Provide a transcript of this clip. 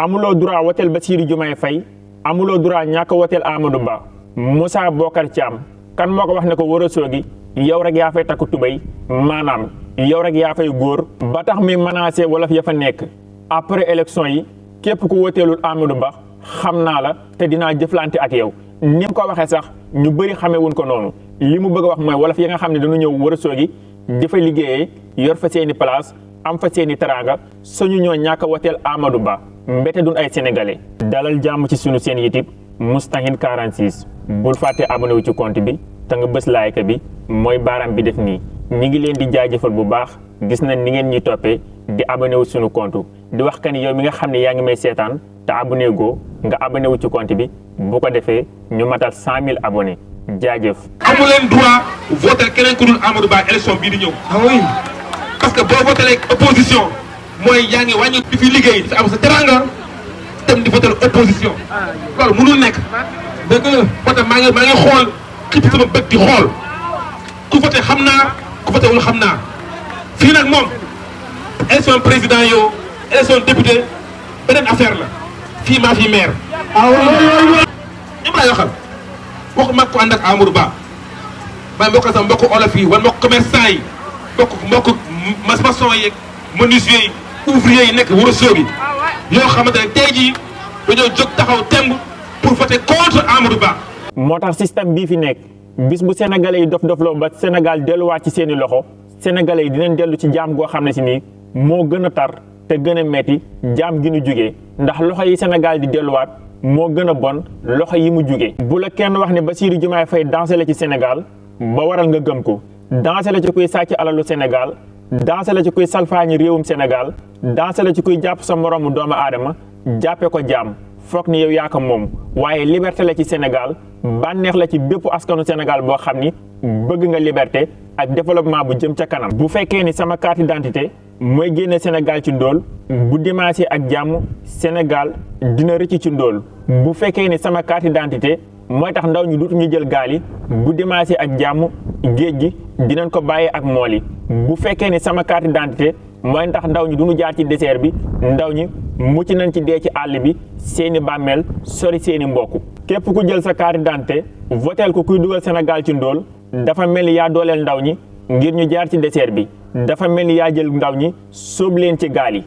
amuloo droit woteel Bassirou Diomaye Faye amuloo droit ñàkk woteel Amadou Ba Moussa bokar thiam kan moo ko wax ne ko Ourossogui yow rek yaa fay takku tubéy maanaam yow rek yaa fay góor ba tax mi menacé wolof ya fa nekk après élection yi képp ku woteelul Amadou Ba xam naa la te dinaa jëflante ak yow ni mu ko waxee sax ñu bëri xamee wuñ ko noonu li mu bëgg a wax mooy wolof yi nga xam ne dañu ñëw Ourossogui di fa liggéeyee yor fa seeni place am fa seeni teraanga suñu ñoo ñàkk a woteel Amadou Ba mbete duñ ay sénégalais dalal jàmm ci sunu seen YouTube Moustahine 46 bul fàtte abonné wu ci compte bi te nga bës like bi mooy baaraam bi def nii ñi ngi leen di jaajëfal bu baax gis nañ ni ngeen ñuy toppee di abonné wu sunu compte di wax kan yow mi nga xam ne yaa ngi may seetaan te abonné goo nga abonné wu ci compte bi bu ko defee ñu matal 100 000 abonnés jaajëf. amu leen droit voter keneen ku dul Amadou Ba élection bii di ñëw. ah oui parce que boo votelee opposition mooy yaa ngi wàññi di fi liggéey di fi am sa teranga dem di voter opposition loolu mënul nekk. dëgg la vote maa ngi xool xippi sama bët di xool ku voté xam naa ku voté wul xam naa fii nag moom élection président yow élection député beneen affaire la fii maa fi maire. ah oui ñoom laay waxal waxu mag ko ànd ak Amadou Ba may mbokk sama mbokku olof yi wala mbokk commerçant yi mbokk maçon yeeg menuisier yi ouvrier yi nekk Ourossogui yoo xamante ne tey jii dañoo jóg taxaw temb pour voter contre Amadou Ba. moo tax système bii fi nekk bis bu sénégalais yi dof-dofloo ba Sénégal delluwaat ci seeni loxo sénégalais yi dinañ dellu ci jaam goo xam ne si nii moo gën a tar te gën a metti jaam gi nu jugee ndax loxo yi Sénégal di delluwaat moo gën a bon loxo yi mu jugee. bu la kenn wax ne Bassirou Diomaye Faye dansé la ci Sénégal ba waral nga gëm ko dansé la ci kuy sàcc alalu Sénégal dansé la ci kuy salfaañi réewum Sénégal dansé la ci kuy jàpp sa moroomu doomu aadama jàppe ko jaam foog ni yow yaa ko moom waaye liberté la ci Sénégal bànneex la ci bépp askanu Sénégal boo xam ni bëgg nga liberté ak développement bu jëm ca kanam. bu fekkee ni sama carte d'identité mooy génne Sénégal ci ndóol bu dimanche ak jàmm Sénégal dina rëcc ci ndóol bu fekkee ni sama carte d'identité mooy tax ndaw ñu duutuñu jël gaal yi bu dimanche ak jàmm géej gi dinañ ko bàyyee ak mool yi bu fekkee ni sama carte d'identité mooy tax ndaw ñi duñu jaar ci désert bi ndaw ñi mucc nañ ci dee ci àll bi seeni bàmmeel sori seeni mbokk képp ku jël sa carte d'identité voteel ko kuy dugal Sénégal ci ndóol dafa mel ni yaa dooleel ndaw ñi ngir ñu jaar ci désert bi dafa mel ni yaa jël ndaw ñi sóob leen ci gaal yi